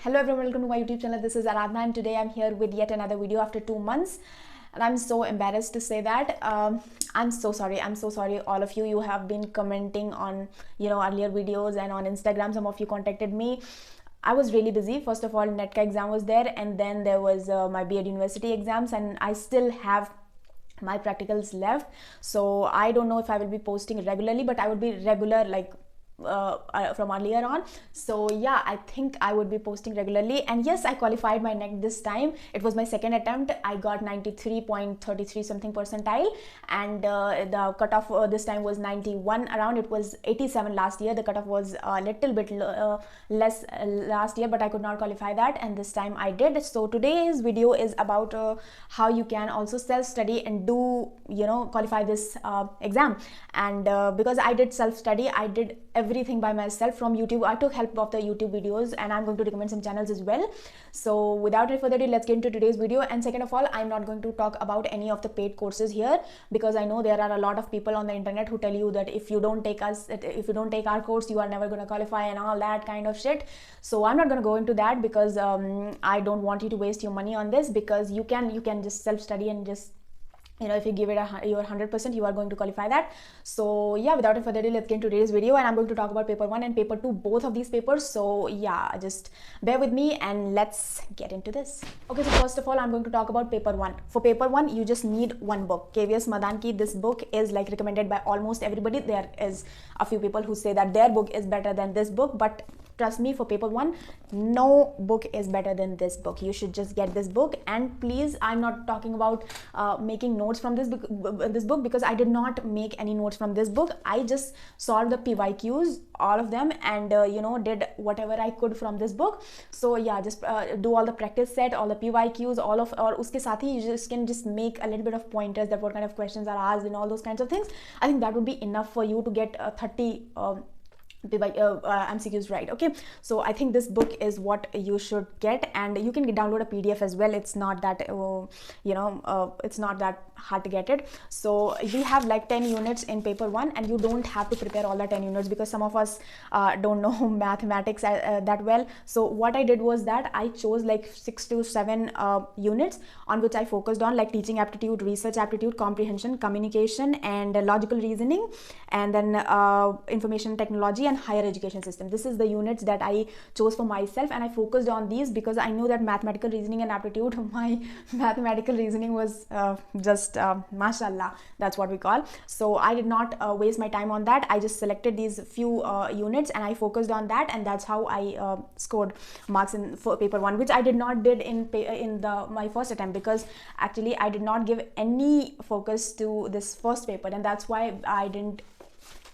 Hello everyone, welcome to my YouTube channel. This is Aradhana and today I'm here with yet another video after 2 months. And I'm so embarrassed to say that. I'm so sorry all of you. You have been commenting on earlier videos and on Instagram. Some of you contacted me. I was really busy. First of all, NET exam was there, and then there was my B.Ed university exams, and I still have my practicals left. So I don't know if I will be posting regularly, but I would be regular from earlier on. So yeah, I think I would be posting regularly. And yes, I qualified my NET this time. It was my second attempt. I got 93.33 something percentile, and the cutoff this time was 91 around. It was 87 last year. The cutoff was a little bit less last year, but I could not qualify that, and this time I did. So today's video is about how you can also self-study and do qualify this exam. And because I did self-study, I did everything by myself from YouTube. I took help of the YouTube videos, and I'm going to recommend some channels as well. So without any further ado, let's get into today's video. And second of all, I'm not going to talk about any of the paid courses here, because I know there are a lot of people on the internet who tell you that if you don't take our course, you are never going to qualify and all that kind of shit. So I'm not going to go into that, because I don't want you to waste your money on this, because you can just self-study and just if you give it your 100%, you are going to qualify that. So yeah, without further ado, let's get into today's video, and I'm going to talk about paper 1 and paper 2, both of these papers. So yeah, just bear with me and let's get into this. Okay, so first of all, I'm going to talk about paper 1. For paper 1, you just need one book. KVS Madanki, this book is like recommended by almost everybody. There is a few people who say that their book is better than this book, but trust me, for paper 1, no book is better than this book. You should just get this book. And please, I'm not talking about making notes from this book, because I did not make any notes from this book. I just solved the PYQs, all of them, and did whatever I could from this book. So yeah, just do all the practice set, all the PYQs, or uske sath hi you can just make a little bit of pointers that what kind of questions are asked and all those kinds of things. I think that would be enough for you to get 30 MCQs right. Okay, so I think this book is what you should get, and you can download a PDF as well. It's not that it's not that hard to get it. So we have like 10 units in paper 1, and you don't have to prepare all the 10 units, because some of us don't know mathematics that well. So what I did was that I chose like 6 to 7 units on which I focused on, like teaching aptitude, research aptitude, comprehension, communication, and logical reasoning, and then information technology and higher education system. This is the units that I chose for myself, and I focused on these because I knew that mathematical reasoning and aptitude, my mathematical reasoning was just mashallah, that's what we call. So I did not waste my time on that. I just selected these few units and I focused on that, and that's how I scored marks for paper 1, which I did not did in my first attempt, because actually I did not give any focus to this first paper, and that's why I didn't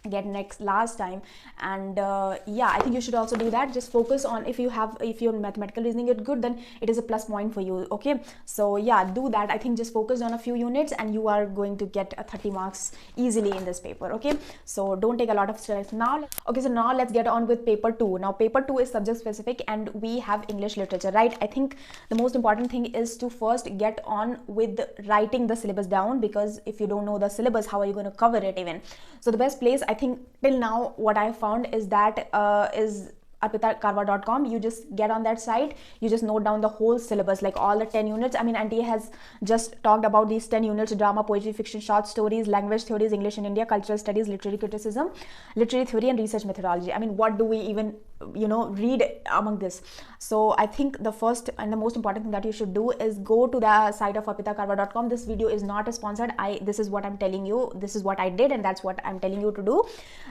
get last time. And yeah, I think you should also do that. Just focus on, if your mathematical reasoning is good, then it is a plus point for you. Okay, so yeah, do that. I think just focus on a few units and you are going to get 30 marks easily in this paper. Okay, so don't take a lot of stress now. Okay, so now let's get on with paper 2. Now paper 2 is subject specific, and we have English literature, right? I think the most important thing is to first get on with writing the syllabus down, because if you don't know the syllabus, how are you going to cover it even? So the best place, I think till now what I found is that is arpitakarwa.com. You just get on that site, you just note down the whole syllabus, like all the 10 units. I mean, Auntie has just talked about these 10 units: drama, poetry, fiction, short stories, language theories, English in India, cultural studies, literary criticism, literary theory, and research methodology. I mean, what do we even read among this? So I think the first and the most important thing that you should do is go to the site of arpitakarwa.com. This video is not a sponsored. This is what I'm telling you, this is what I did, and that's what I'm telling you to do.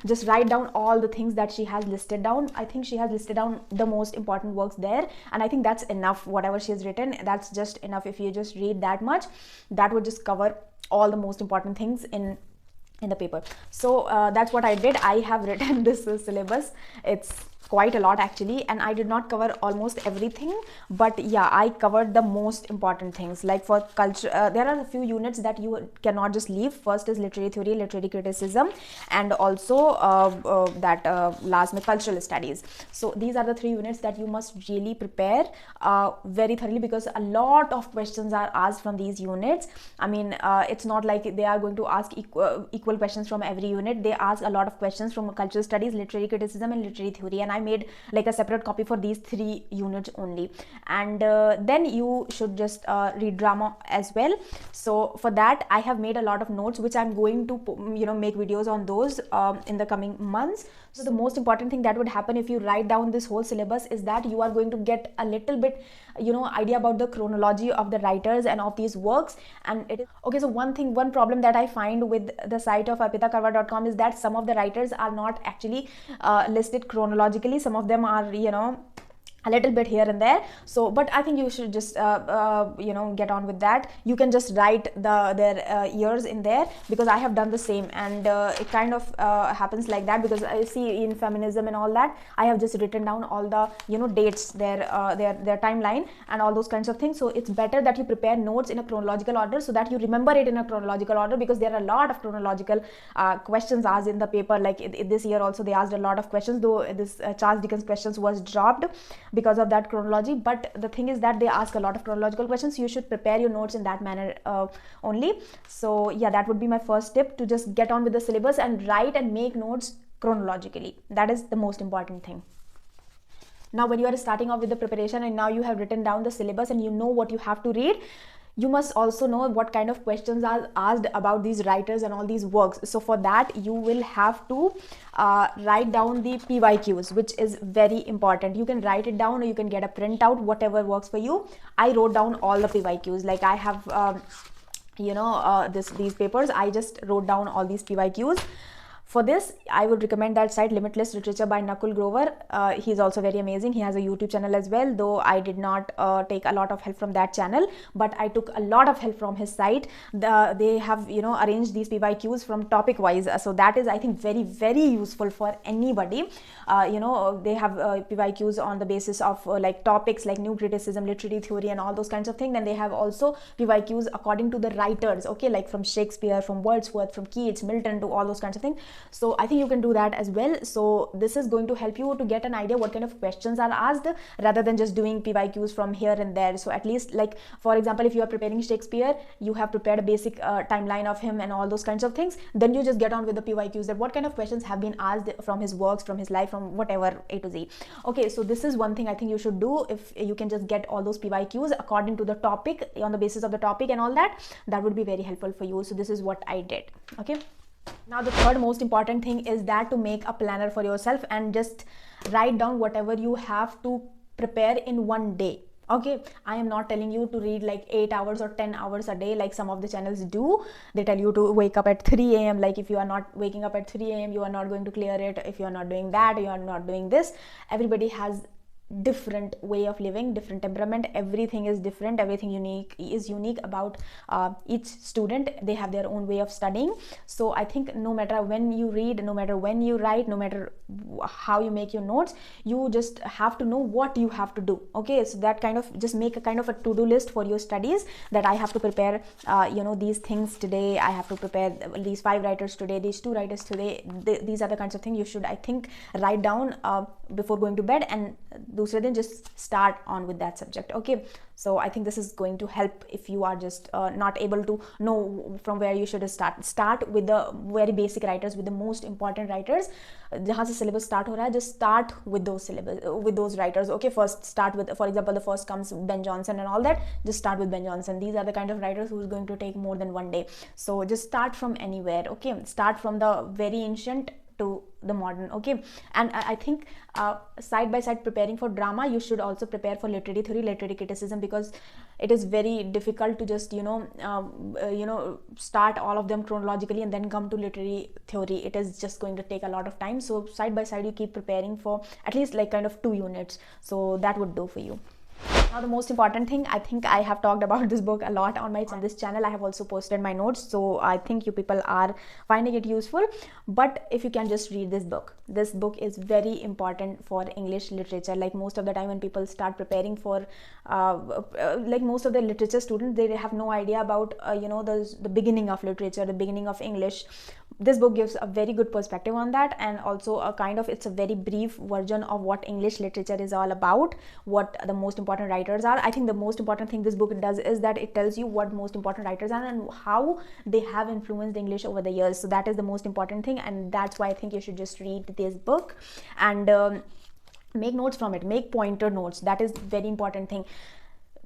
Just write down all the things that she has listed down. I think she has listed down the most important works there, and I think that's enough. Whatever she has written, that's just enough. If you just read that much, that would just cover all the most important things in the paper. So that's what I did. I have written this syllabus. It's quite a lot actually, and I did not cover almost everything, but yeah, I covered the most important things. Like for culture, there are a few units that you cannot just leave. First is literary theory, literary criticism, and also last में cultural studies. So these are the 3 units that you must really prepare very thoroughly, because a lot of questions are asked from these units. I mean, it's not like they are going to ask equal questions from every unit. They ask a lot of questions from cultural studies, literary criticism, and literary theory, and I made like a separate copy for these 3 units only. And then you should just read drama as well. So for that I have made a lot of notes which I'm going to make videos on those in the coming months. So the most important thing that would happen if you write down this whole syllabus is that you are going to get a little bit idea about the chronology of the writers and of these works. And it is okay. So one problem that I find with the site of arpitakarwa.com is that some of the writers are not actually listed chronologically. Some of them are a little bit here and there. So but I think you should just get on with that. You can just write their years in there, because I have done the same, and it kind of happens like that, because I see in feminism and all that I have just written down all the dates, their timeline and all those kinds of things. So it's better that you prepare notes in a chronological order so that you remember it in a chronological order, because there are a lot of chronological questions asked in the paper. Like this year also they asked a lot of questions, though this Charles Dickens questions was dropped because of that chronology. But the thing is that they ask a lot of chronological questions. You should prepare your notes in that manner only. So yeah, that would be my first tip, to just get on with the syllabus and write and make notes chronologically. That is the most important thing. Now when you are starting off with the preparation and now you have written down the syllabus and you know what you have to read, you must also know what kind of questions are asked about these writers and all these works. So for that you will have to write down the PYQs, which is very important. You can write it down or you can get a printout, whatever works for you. I wrote down all the PYQs. Like I have these papers, I just wrote down all these PYQs. For this, I would recommend that site, Limitless Literature by Nakul Grover. He's also very amazing. He has a YouTube channel as well, though I did not take a lot of help from that channel, but I took a lot of help from his site. They have arranged these PYQs from topic wise, so that is, I think, very, very useful for anybody. They have PYQs on the basis of like topics like new criticism, literary theory and all those kinds of things. Then they have also PYQs according to the writers, okay, like from Shakespeare, from Wordsworth, from Keats, Milton, to all those kinds of things. So I think you can do that as well. So this is going to help you to get an idea what kind of questions are asked, rather than just doing PYQs from here and there. So at least, like for example, if you are preparing Shakespeare, you have prepared a basic timeline of him and all those kinds of things. Then you just get on with the PYQs, that what kind of questions have been asked from his works, from his life, from whatever, A to Z. Okay, so this is one thing I think you should do. If you can just get all those PYQs according to the topic, on the basis of the topic and all that, that would be very helpful for you. So this is what I did. Okay. Now the third most important thing is that to make a planner for yourself and just write down whatever you have to prepare in one day. Okay, I am not telling you to read like 8 hours or 10 hours a day like some of the channels do. They tell you to wake up at 3 a.m. Like if you are not waking up at 3 a.m. you are not going to clear it. If you are not doing that, you are not doing this. Everybody has different way of living, different temperament. Everything is different. Everything is unique about each student. They have their own way of studying. So I think no matter when you read, no matter when you write, no matter how you make your notes, you just have to know what you have to do. Okay, so that kind of just make a kind of a to-do list for your studies, that I have to prepare these things today. I have to prepare these 5 writers today, these 2 writers today. These are the kinds of things you should, I think, write down before going to bed, and दूसरे दिन just start on with that subject. Okay, so I think this is going to help if you are just not able to know from where you should start with the very basic writers, with the most important writers. जहाँ से syllabus start हो रहा है, just start with those writers. Okay, first start with, for example, the first comes Ben Jonson and all that. Just start with Ben Jonson. These are the kind of writers who is going to take more than one day. So just start from anywhere. Okay, start from the very ancient to the modern. Okay, and I think side by side preparing for drama, you should also prepare for literary theory, literary criticism, because it is very difficult to just start all of them chronologically and then come to literary theory. It is just going to take a lot of time. So side by side you keep preparing for at least like kind of 2 units. So that would do for you. Now the most important thing, I think I have talked about this book a lot on this channel. I have also posted my notes, so I think you people are finding it useful. But if you can just read this book is very important for English literature. Like most of the time when people start preparing for like most of the literature students, they have no idea about the beginning of literature, the beginning of English. This book gives a very good perspective on that, and also a kind of, it's a very brief version of what English literature is all about, what the most important writers are. I think the most important thing this book does is that it tells you what most important writers are and how they have influenced English over the years. So that is the most important thing, and that's why I think you should just read this book. And make notes from it, make pointer notes. That is very important thing.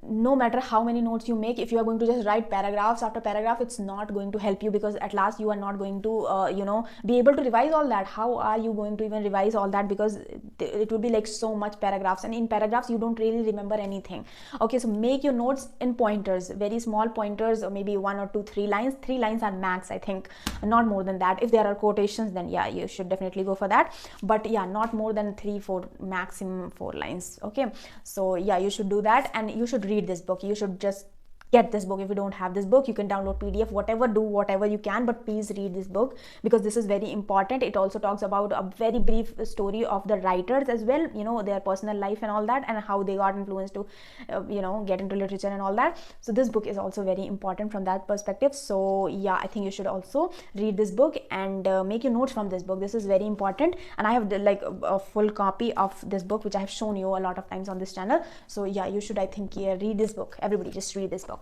No matter how many notes you make, if you are going to just write paragraphs after paragraph, it's not going to help you, because at last you are not going to be able to revise all that. How are you going to even revise all that? Because it will be like so much paragraphs, and in paragraphs you don't really remember anything. Okay, so make your notes in pointers, very small pointers, or maybe 1 or 2, 3 lines. 3 lines are max, I think, not more than that. If there are quotations, then yeah, you should definitely go for that, but yeah, not more than 3, 4, maximum 4 lines. Okay, so yeah, you should do that, and you should read this book. You should just get this book. If you don't have this book, you can download PDF, whatever, do whatever you can, but please read this book, because this is very important. It also talks about a very brief story of the writers as well, their personal life and all that, and how they got influenced to get into literature and all that. So this book is also very important from that perspective. So yeah, I think you should also read this book and make your notes from this book. This is very important, and I have like a full copy of this book, which I have shown you a lot of times on this channel. So yeah, you should, I think, read this book. Everybody just read this book.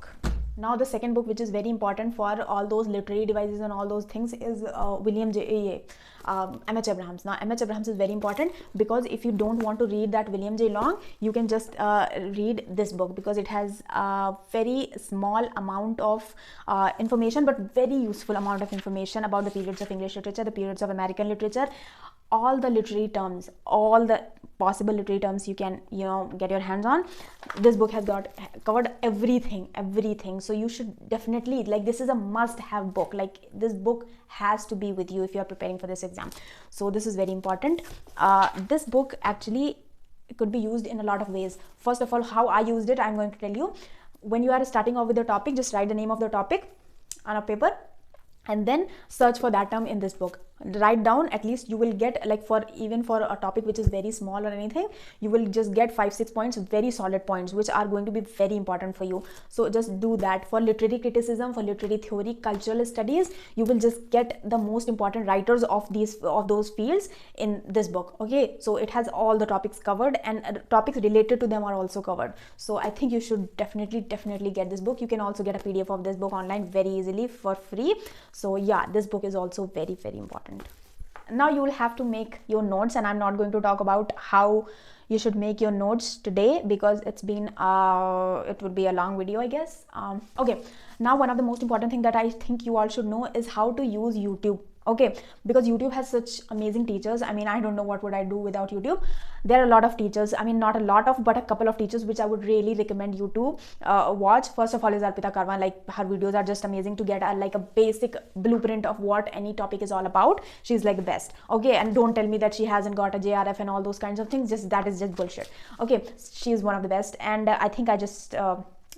Now the second book, which is very important for all those literary devices and all those things, is William J. M.H. Abrahams. Now M.H. Abrahams is very important, because if you don't want to read that William J. long, you can just read this book, because it has a very small amount of information, but very useful amount of information about the periods of English literature, the periods of American literature, all the literary terms, all the possible literary terms you can get your hands on. This book has got covered everything. So you should definitely, like, this is a must have book. Like, this book has to be with you if you are preparing for this exam. So this is very important. This book actually could be used in a lot of ways. First of all, how I used it, I'm going to tell you. When you are starting off with the topic, just write the name of the topic on a paper, and then search for that term in this book. Write down, at least you will get, like, even for a topic which is very small or anything, you will just get 5-6 points, very solid points, which are going to be very important for you. So just do that. For literary criticism, for literary theory, cultural studies, you will just get the most important writers of those fields in this book. Okay, so it has all the topics covered, and topics related to them are also covered. So I think you should definitely get this book. You can also get a PDF of this book online very easily for free. So yeah, this book is also very important. Now you will have to make your notes, and I'm not going to talk about how you should make your notes today, because it would be a long video, I guess. Okay, now one of the most important thing that I think you all should know is how to use YouTube. Okay, because YouTube has such amazing teachers. I mean, I don't know what would I do without YouTube. There are a lot of teachers, I mean, not a lot of, but a couple of teachers which I would really recommend you to watch. First of all is Arpita Karwan. Like, her videos are just amazing to get like a basic blueprint of what any topic is all about. She's like the best. Okay, and don't tell me that she hasn't got a JRF and all those kinds of things. That is just bullshit. Okay, she's one of the best, and I think I just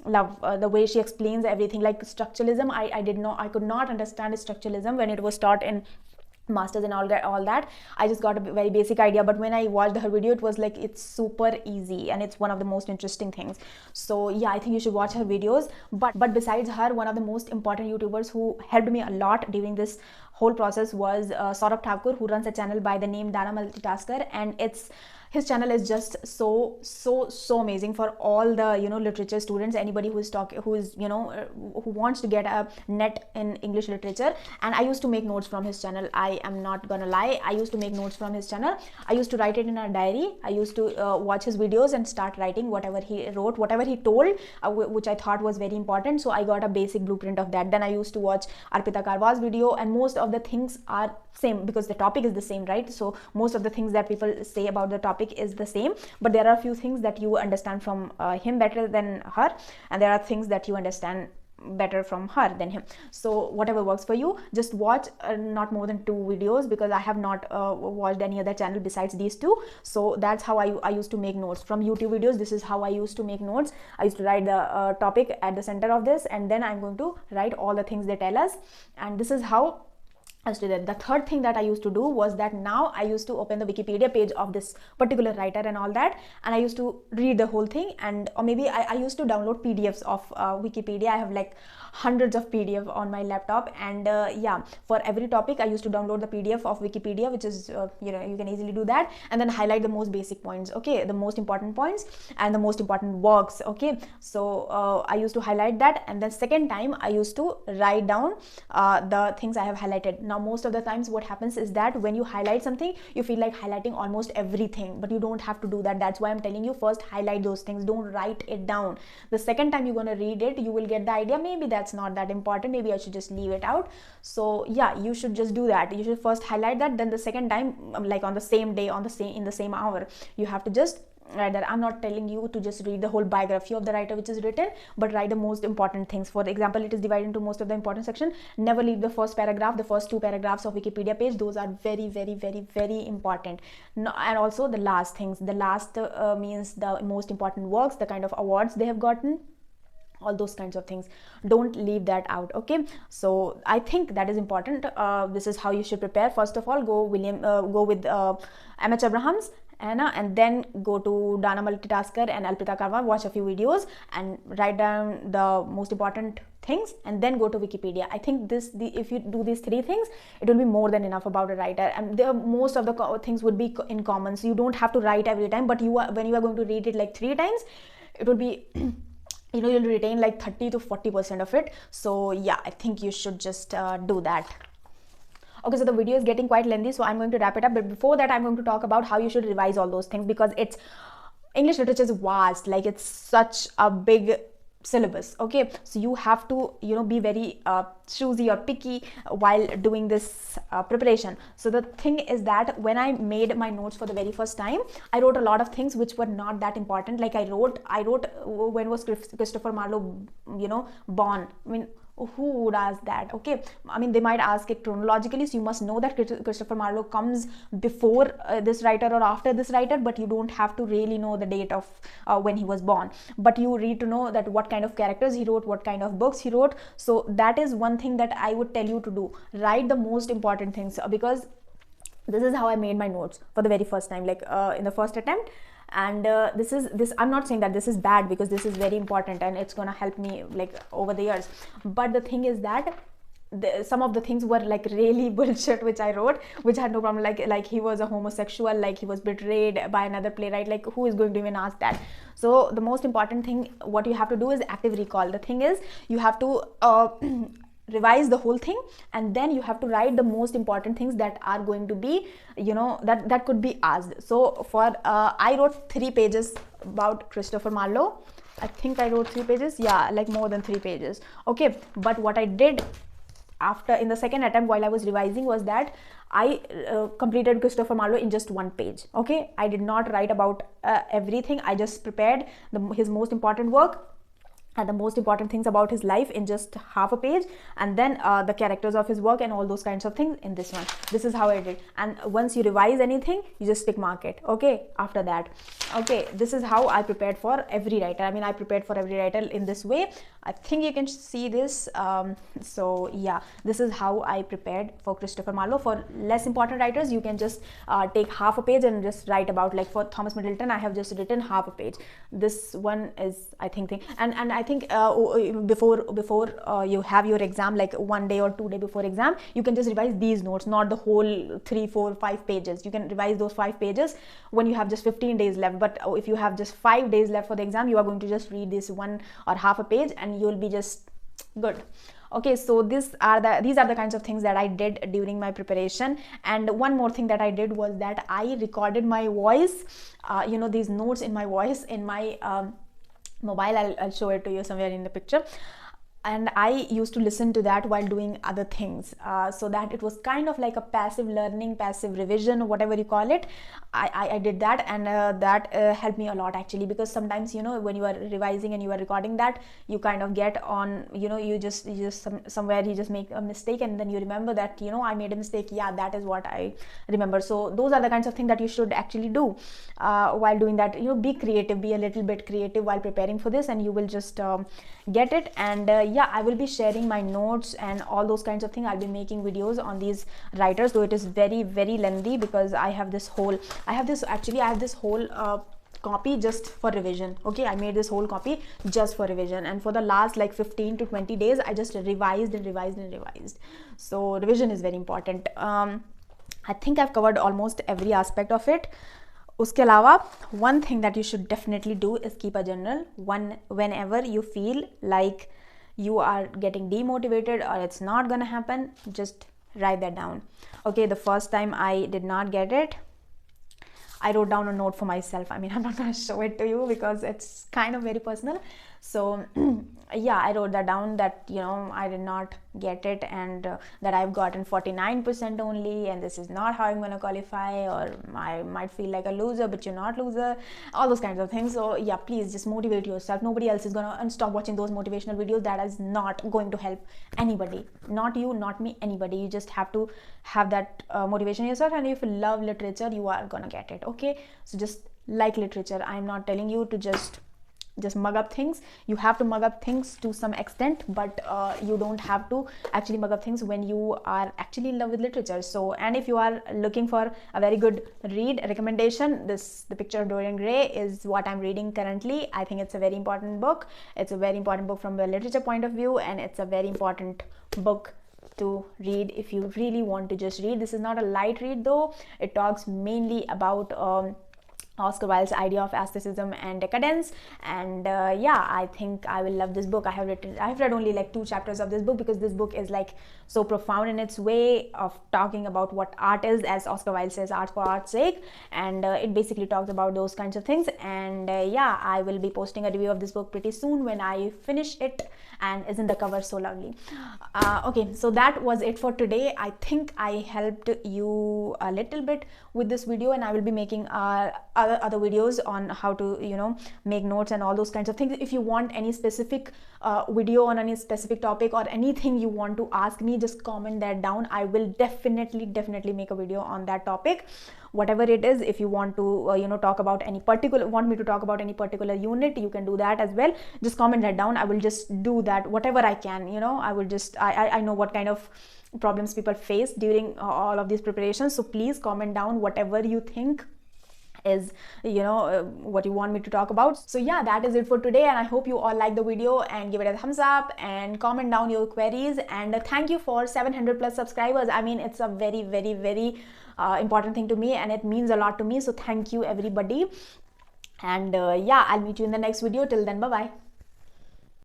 love the way she explains everything. Like structuralism, I could not understand structuralism when it was taught in masters and all that. I just got a very basic idea, but when I watched her video, it was like, it's super easy, and it's one of the most interesting things. So yeah, I think you should watch her videos. But besides her, one of the most important YouTubers who helped me a lot during this whole process was Saurabh Thakur, who runs a channel by the name Dana Multitasker, and his channel is just so amazing for all the literature students, anybody who wants to get a net in English literature. And I used to make notes from his channel. I am not gonna lie, I used to make notes from his channel. I used to write it in a diary. I used to watch his videos and start writing whatever he wrote, whatever he told, which I thought was very important. So I got a basic blueprint of that. Then I used to watch Arpita Karwa's video, and most of the things are same, because the topic is the same, right? So most of the things that people say about the topic is the same, but there are a few things that you understand from him better than her, and there are things that you understand better from her than him. So whatever works for you, just watch not more than 2 videos, because I have not watched any other channel besides these 2. So that's how I used to make notes from YouTube videos. This is how I used to make notes. I used to write the topic at the center of this, and then I'm going to write all the things they tell us, and this is how I used to do that. The third thing that I used to do was that now I used to open the Wikipedia page of this particular writer and all that, and I used to read the whole thing, or maybe I used to download PDFs of Wikipedia. I have like hundreds of PDF on my laptop, and yeah, for every topic I used to download the PDF of Wikipedia, which is you can easily do that, and then highlight the most basic points, okay, the most important points and the most important works. Okay, so I used to highlight that, and then second time I used to write down the things I have highlighted. Now most of the times what happens is that when you highlight something, you feel like highlighting almost everything, but you don't have to do that. That's why I'm telling you, first highlight those things, don't write it down. The second time you're going to read it, you will get the idea, maybe that's not that important, maybe I should just leave it out. So yeah, you should just do that. You should first highlight that, then the second time, like on the same day, in the same hour, you have to just write that. I'm not telling you to just read the whole biography of the writer which is written, but write the most important things. For example, it is divided into most of the important section. Never leave the first paragraph, the first 2 paragraphs of Wikipedia page. Those are very, very, very, very important. No, and also the last things. The last means the most important works, the kind of awards they have gotten, all those kinds of things. Don't leave that out. Okay, so I think that is important. This is how you should prepare. First of all, go with M.H. Abrahams, Anna, and then go to Dana Multitasker and Alpita Karwa, watch a few videos and write down the most important things, and then go to Wikipedia. I think if you do these 3 things, it will be more than enough about a writer, and most of the things would be in common, so you don't have to write every time, but when you are going to read it like 3 times, it will be you'll retain like 30 to 40% of it. So yeah, I think you should just do that. Okay, so the video is getting quite lengthy, so I'm going to wrap it up. But before that, I'm going to talk about how you should revise all those things, because English literature is vast. Like, it's such a big syllabus. Okay, so you have to be very choosy or picky while doing this preparation. So the thing is that when I made my notes for the very first time, I wrote a lot of things which were not that important. Like I wrote when was Christopher Marlowe born. I mean, who would ask that? Okay, I mean, they might ask it chronologically, so you must know that Christopher Marlowe comes before this writer or after this writer, but you don't have to really know the date of when he was born, but you need to know that what kind of characters he wrote, what kind of books he wrote. So that is one thing that I would tell you to do. Write the most important things, because this is how I made my notes for the very first time, like in the first attempt. And I'm not saying that this is bad, because this is very important and it's gonna help me like over the years. But the thing is that some of the things were like really bullshit which I wrote, which had no problem, like he was a homosexual, like he was betrayed by another playwright. Like, who is going to even ask that? So the most important thing what you have to do is active recall. The thing is, you have to revise the whole thing, and then you have to write the most important things that are going to be that could be asked. So for I wrote 3 pages about Christopher Marlowe. I think I wrote 3 pages, yeah, like more than 3 pages. Okay, but what I did after, in the second attempt while I was revising, was that I completed Christopher Marlowe in just 1 page. Okay, I did not write about everything. I just prepared his most important work and the most important things about his life in just half a page, and then the characters of his work and all those kinds of things in this one. This is how I did. And once you revise anything, you just tick mark it. Okay, after that. Okay, this is how I prepared for every writer. I mean, I prepared for every writer in this way. I think you can see this. So yeah, this is how I prepared for Christopher Marlowe. For less important writers, you can just take half a page and just write about, like for Thomas Middleton, I have just written half a page. This one is, I think, and I think before you have your exam, like 1 day or 2 days before exam, you can just revise these notes, not the whole 3, 4, 5 pages. You can revise those 5 pages when you have just 15 days left. But if you have just 5 days left for the exam, you are going to just read this 1 or half a page and you'll be just good. Okay, so these are the kinds of things that I did during my preparation. And one more thing that I did was that I recorded my voice, these notes in my voice in my mobile. I'll show it to you somewhere in the picture. And I used to listen to that while doing other things, so that it was kind of like a passive learning, passive revision, whatever you call it. I did that, and that helped me a lot actually, because sometimes when you are revising and you are recording that, you kind of get on, you just somewhere you just make a mistake, and then you remember that I made a mistake. Yeah, that is what I remember. So those are the kinds of things that you should actually do while doing that. Be creative, be a little bit creative while preparing for this, and you will just get it. And yeah, I will be sharing my notes and all those kinds of things. I'll be making videos on these writers, though it is very, very lengthy, because I have this whole copy just for revision. Okay, I made this whole copy just for revision, and for the last like 15 to 20 days I just revised and revised and revised. So revision is very important. I think I've covered almost every aspect of it. Uske alawa, one thing that you should definitely do is keep a journal. Whenever you feel like you are getting demotivated or it's not gonna happen, just write that down. Okay, the first time I did not get it, I wrote down a note for myself. I mean, I'm not going to show it to you because it's kind of very personal. So yeah, I wrote that down, that I did not get it, and that I've gotten 49% only, and this is not how I'm going to qualify, or I might feel like a loser, but you're not loser, all those kinds of things. So yeah, please just motivate yourself. Nobody else is going to, and stop watching those motivational videos. That is not going to help anybody, not you, not me, anybody. You just have to have that motivation yourself, and if you love literature, you are gonna get it. Okay, so just like literature. I'm not telling you to just mug up things. You have to mug up things to some extent, but you don't have to actually mug up things when you are actually in love with literature. So, and if you are looking for a very good read recommendation, The Picture of Dorian Gray is what I'm reading currently. I think it's a very important book. It's a very important book from the literature point of view, and it's a very important book to read if you really want to just read. This is not a light read though. It talks mainly about Oscar Wilde's idea of aestheticism and decadence, and yeah, I think I will love this book. I've read only like 2 chapters of this book, because this book is like so profound in its way of talking about what art is, as Oscar Wilde says, art for art's sake, and it basically talks about those kinds of things. And yeah, I will be posting a review of this book pretty soon when I finish it. And isn't the cover so lovely? Okay, so that was it for today. I think I helped you a little bit with this video, and I will be making other videos on how to make notes and all those kinds of things. If you want any specific video on any specific topic, or anything you want to ask me, just comment that down. I will definitely make a video on that topic, whatever it is. If you want to talk about any particular, want me to talk about any particular unit, you can do that as well. Just comment that down. I will just do that, whatever I can. I will just, I know what kind of problems people face during all of these preparations, so please comment down whatever you think is what you want me to talk about. So yeah, that is it for today, and I hope you all like the video, and give it a thumbs up and comment down your queries. And thank you for 700 plus subscribers. I mean, it's a very important thing to me, and it means a lot to me. So thank you everybody, and yeah, I'll meet you in the next video. Till then, bye bye.